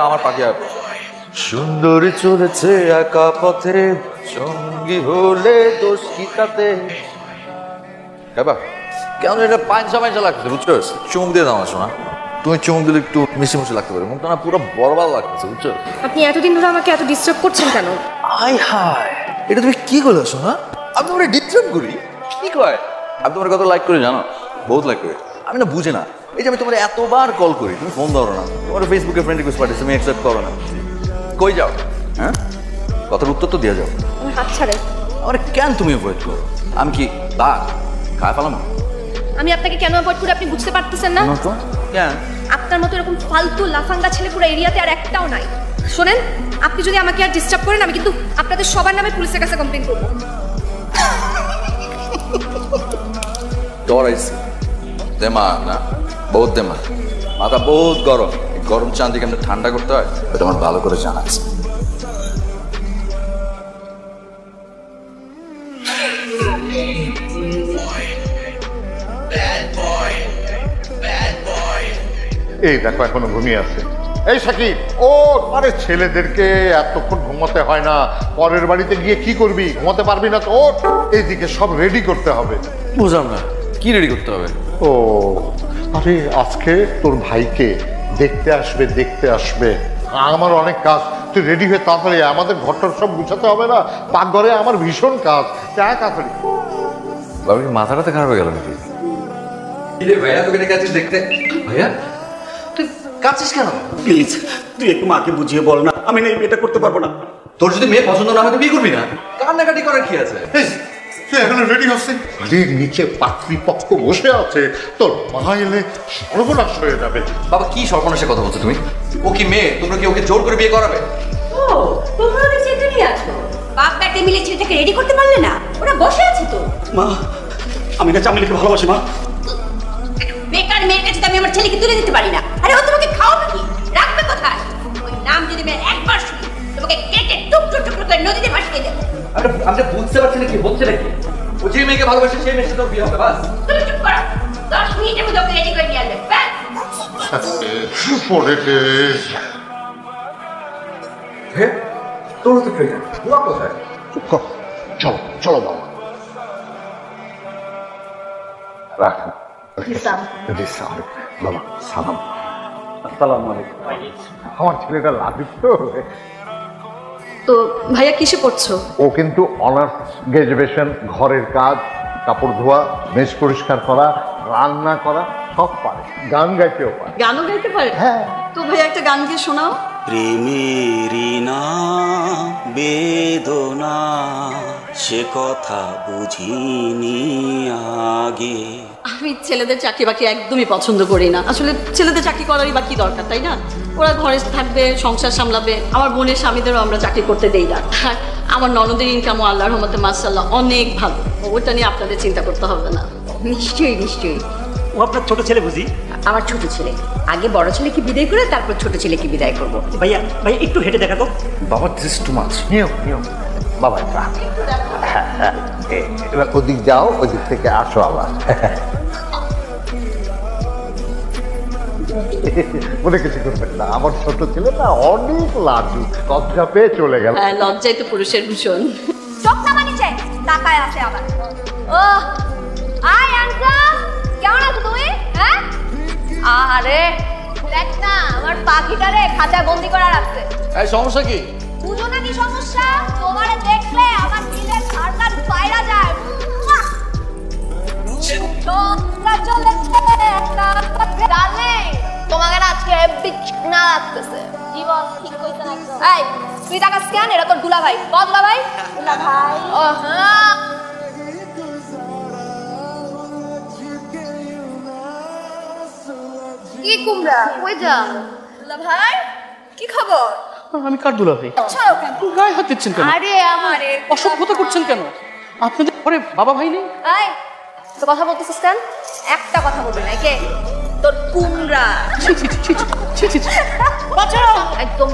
আমার পাখি সুন্দরী চলেছে একা পথে, সঙ্গী হলে দোষ কি তাতে। কেমন এটা পাঁচা পাঁচা লাগছে, বুঝছো? চুমুক দিয়ে দাও শোনা, তুমি চুমুক দিলে একটু মিশি মিশি লাগতে পারে, মুখটা না পুরো বরবাদ লাগতেছে, বুঝছো? আপনি এতদিন ধরে আমাকে এত ডিস্টার্ব করছেন কেন? আয় হায়, এটা তুমি কি করলে শোনা? আমি তোমার ডিস্টার্ব করি? কি কয়? আমি তোমার কত লাইক করি জানো? বহুত লাইক করি। আমি না বুঝে না, এই যে আমি তোমার এতবার কল করি, তুমি ফোন ধরো না, তোমার ফেসবুকে ফ্রেন্ড রিকোয়েস্ট পাঠিয়েছি, তুমি অ্যাকসেপ্ট করো না। কই যাও? হ্যাঁ, কথার উত্তর তো দিয়ে যাও। হাত ছাড়ে। আমার কেন তুমি অ্যাভয়েড করো? আমি কি তা খায় পেলাম না? আমি আপনাকে কেন অ্যাভয়েড করি আপনি বুঝতে পারতেছেন না? কেন? আপনার মতো এরকম ফালতু লাফাঙ্গা ছেলে পুরো এরিয়াতে আর একটাও নাই। শোনেন, আপনি যদি আমাকে আর ডিস্টার্ব করেন, আমি কিন্তু আপনাদের সবার নামে পুলিশের কাছে কমপ্লেইন করব। ডরাইছি দেমাগ না, বহুত দেমাগ, মাথা বহুত গরম। গরম চাঁদিকে আমাদের ঠান্ডা করতে হয়, এটা আমার ভালো করে জানা আছে। এই দেখো এখনো ঘুমিয়ে আছে। এই সাকিব, ও আরে ছেলেদেরকে এতক্ষণ ঘুমাতে হয় না, পরের বাড়িতে গিয়ে কি করবি? ঘুমাতে পারবি না তো? ও এইদিকে সব রেডি করতে হবে। বুঝলাম না, কি রেডি করতে হবে? ও আরে আজকে তোর ভাইকে দেখতে আসবে, দেখতে আসবে। আমার অনেক কাজ, তুই রেডি হয়ে তাড়াতাড়ি, আমাদের ঘরটার সব গুছাতে হবে না? পাকঘরে আমার ভীষণ কাজ, তাড়াতাড়ি। বাবা কি মাথাটাতে খারাপ হয়ে গেল নাকি? ভাইয়া তোকে ডেকে আছিস দেখতে? ভাইয়া তুই কাঁদছিস কেন? প্লিজ তুই একটু মাকে বুঝিয়ে বল না, আমি না এটা করতে পারবো না। তোর যদি মেয়ে পছন্দ না হয় তুই বিয়ে করবি না? কান্নাকাটি করার কি আছে? তুই এখনো রেডি হচ্ছে? বাড়ির নিচে পাত্রীপক্ষ বসে আছে, তোর মা এলে সর্বনাশ হয়ে যাবে। বাবা কি সর্বনাশের কথা বলছো তুমি? ও কি মেয়ে? তোমরা কি ওকে জোর করে বিয়ে করাবে? ও তোমরা ওদের ছেলেটা নিয়ে আসো, বাপ বেটা মিলে ছেলেটাকে রেডি করতে পারলে না? ওরা বসে আছে তো। মা আমি না চামেলিকে ভালোবাসি মা। বেকার মেয়ের কাছে আমি আমার ছেলেকে তুলে দিতে পারি না। আরে ও তোমাকে খাওয়াবে কি, রাখবে কোথায়? ওই নাম যদি মেয়ে একবার শুনি, তোমাকে কেটে টুকরো টুকরো করে নদীতে ভাসিয়ে দেবো। আমরা বুঝতে পারছি না কি হচ্ছে নাকি। ও যে মেয়েকে ভালোবাসে সেই মেয়ের সাথে বিয়ে হবে, বাস। তুমি চুপ করো, 10 মিনিটের মধ্যে ওকে রেডি করে নিয়ে আসবে, ব্যাস। পড়েছে হ্যাঁ, তোর তো প্রেগনেন্ট, বুয়া কোথায়? চলো চলো বাবা, রাখ বাবা। সালাম। আসসালামু আলাইকুম। আমার ছেলেটা লাজুক তো। তো ভাইয়া কিসে পড়ছো? ও কিন্তু অনার্স গ্রাজুয়েশন, ঘরের কাজ, কাপড় ধোয়া, মেজ পরিষ্কার করা, রান্না করা সব পারে, গান গাইতেও পারে। গানও গাইতে পারে? হ্যাঁ। তো ভাইয়া একটা গান গিয়ে শোনাও। প্রেমেরই না বেদনা, সে কথা বুঝিনি আগে। আমি ছেলেদের চাকরি বাকরি একদমই পছন্দ করি না। আসলে ছেলেদের চাকরি করারই বা কি দরকার, তাই না? ওরা ঘরে থাকবে, সংসার সামলাবে। আমার বোনের স্বামীদেরও আমরা চাকরি করতে দেই না। আর আমার ননদের ইনকামও আল্লাহর রহমতে মাশাআল্লাহ অনেক ভালো। ওটা নিয়ে আপনাদের চিন্তা করতে হবে না। নিশ্চয়ই নিশ্চয়ই। ও আপনার ছোট ছেলে বুঝি? আমার ছোট ছেলে। আগে বড় ছেলেকে বিদায় করে তারপর ছোট ছেলেকে বিদায় করব। ভাইয়া ভাইয়া একটু হেঁটে দেখা তো। বাবা দিস টু মাচ। নিও নিও বাবা, হ্যাঁ, এবার ওদিক যাও, ওদিক থেকে আসো আবার। মনে কিছু করবেন না, আমার ছোট ছেলে না অনেক লাজু, লজ্জা পেয়ে চলে গেল। হ্যাঁ, লজ্জাই তো পুরুষের ভূষণ। চোখ না মানিছে, তাকায় আছে আবার। ও আই আনসাম, কেমন আছো তুমি? হ্যাঁ, আরে দেখ না আমার পাখিটারে খাঁচায় বন্দি করা রাখছে। এই সমস্যা কি? বুঝো না কি সমস্যা? তোমারে দেখলে আমার দিলে ঝাড়কান পায়রা যায়। তোমরা চলেছে ডার্লিং, তোমাকে না আজকে বিছনা লাগতেছে। জীবন ঠিক কইছ না একদম। এই তুই টাকা স্ক্যান, এটা তোর দুলা ভাই। দুলা ভাই, দুলা ভাই। ও হ্যাঁ, কি কুমড়া কই যা? দুলা ভাই কি খবর? আমি কার দুলা ভাই? আচ্ছা গায়ে হাত দিচ্ছেন কেন? আরে আমারে অসভ্যতা করছেন কেন? আপনাদের ঘরে বাবা ভাই নেই? এই তো কথা বলতেছিস কেন? একটা কথা বলবি না, কে তোর কুমড়া? ছি ছি ছি ছি ছি ছি। বাঁচাও! একদম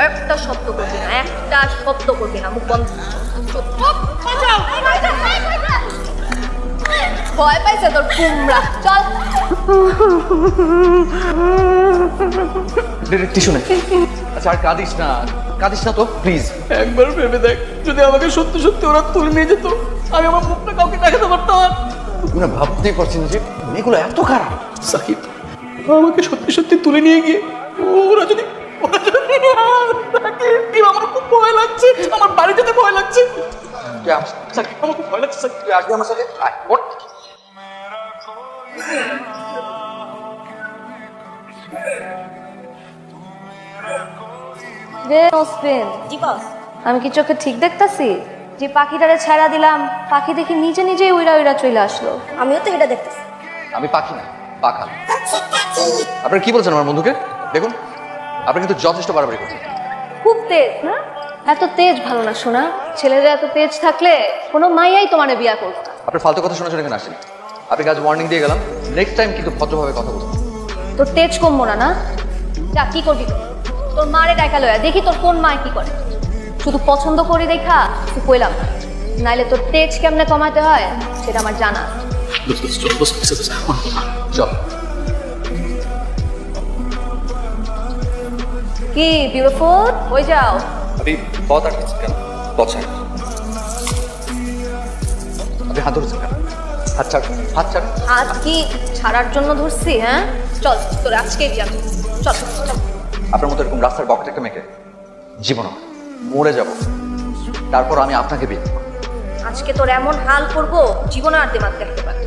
একটা শব্দ করবি না, একটা শব্দ করবি না, মুখ বন্ধ। বাঁচাও! ভয় পাইছে তোর কুমড়া, চল। টিস্যু নে। আচ্ছা আর কাঁদিস না তো প্লিজ। একবার ভেবে দেখ, যদি আমাকে সত্যি সত্যি ওরা তুলে নিয়ে যেত, আমি আমার মুখটা কাউকে দেখাতে পারতাম না। তুমি ভাবতেই পারছি না যে মেয়েগুলো এত খারাপ। সাকিব, আমাকে সত্যি সত্যি তুলে নিয়ে গিয়ে ওরা যদি সাকিব, আমার খুব ভয় লাগছে, আমার বাড়ি যেতে ভয় লাগছে। সাকিব, আমার খুব ভয় লাগছে। সাকিব, তুই আসবি আমার সাথে? আয়, ওঠ। জি বস, আমি কি চোখে ঠিক দেখতাছি? যে পাখিটারে ছেড়া দিলাম, পাখি দেখি নিজে নিজেই উইরা উইরা চলে আসলো। আমিও তো এটা দেখতেছি। আমি পাখি না, পাখা। আপনারা কি বলছেন আমার বন্ধুকে? দেখুন, আপনি কিন্তু যথেষ্ট বাড়াবাড়ি করছেন। খুব তেজ না? এত তেজ ভালো না শোনা। ছেলেরা এত তেজ থাকলে কোনো মাইয়াই তোমারে বিয়া করতো না। আপনার ফালতু কথা শোনার জন্য এখানে আসেন। আপনি কাজ ওয়ার্নিং দিয়ে গেলাম, নেক্সট টাইম কিন্তু ভদ্রভাবে কথা বলুন। তোর তেজ কমবো না না? যা, কি করবি তোর মারে ডাকা লয়া দেখি তোর কোন মায় কি করে। শুধু পছন্দ করি দেখা তুই কইলাম না, নাইলে তোর তেজ কেমনে কমাতে হয় সেটা আমার জানা। চল। কি বিউটিফুল, হয়ে যাও। আপনি পথ আটকেছেন কেন? পথ ছাড়। আপনি হাত ধরেছেন কেন? হাত ছাড়, হাত ছাড়। হাত কি ছাড়ার জন্য ধরছি? হ্যাঁ চল, তোর আজকে বিয়া করব। চল চল। আপনার মতো এরকম রাস্তার বকেট একটা মেয়েকে জীবন মরে যাব, তারপর আমি আপনাকে বিয়ে করব। আজকে তোর এমন হাল করব জীবনে আর দিমাগ দেখতে পারবি।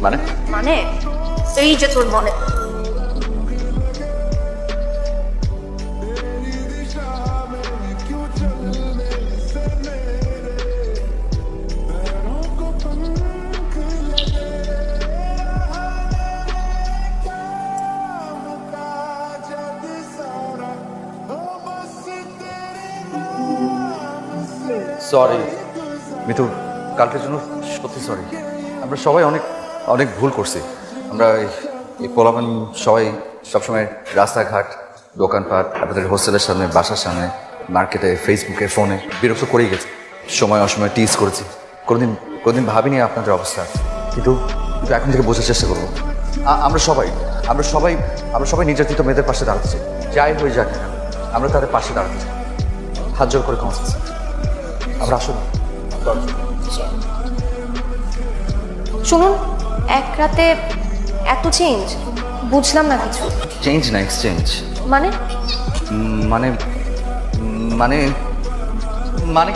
মানে মানে এই যে তোর মনে। সরি মিতু, কালকের জন্য সত্যি সরি। আমরা সবাই অনেক অনেক ভুল করছি। আমরা এই পোলাপান সবাই সবসময় রাস্তাঘাট, দোকানপাট, আপনাদের হোস্টেলের সামনে, বাসার সামনে, মার্কেটে, ফেসবুকে, ফোনে বিরক্ত করেই গেছি। সময় অসময় টিজ করেছি। কোনোদিন ভাবিনি আপনাদের অবস্থা। কিন্তু এখন থেকে বোঝার চেষ্টা করবো। আমরা সবাই নির্যাতিত মেয়েদের পাশে দাঁড়াচ্ছি। যাই হয়ে যাক না কেন, আমরা তাদের পাশে দাঁড়াচ্ছি। হাত জোর করে ক্ষমা চাচ্ছি। আমরা আসুন। শুনুন, এক রাতে এত চেঞ্জ, বুঝলাম না কিছু। চেঞ্জ না, এক্সচেঞ্জ। মানে মানে মানে মানে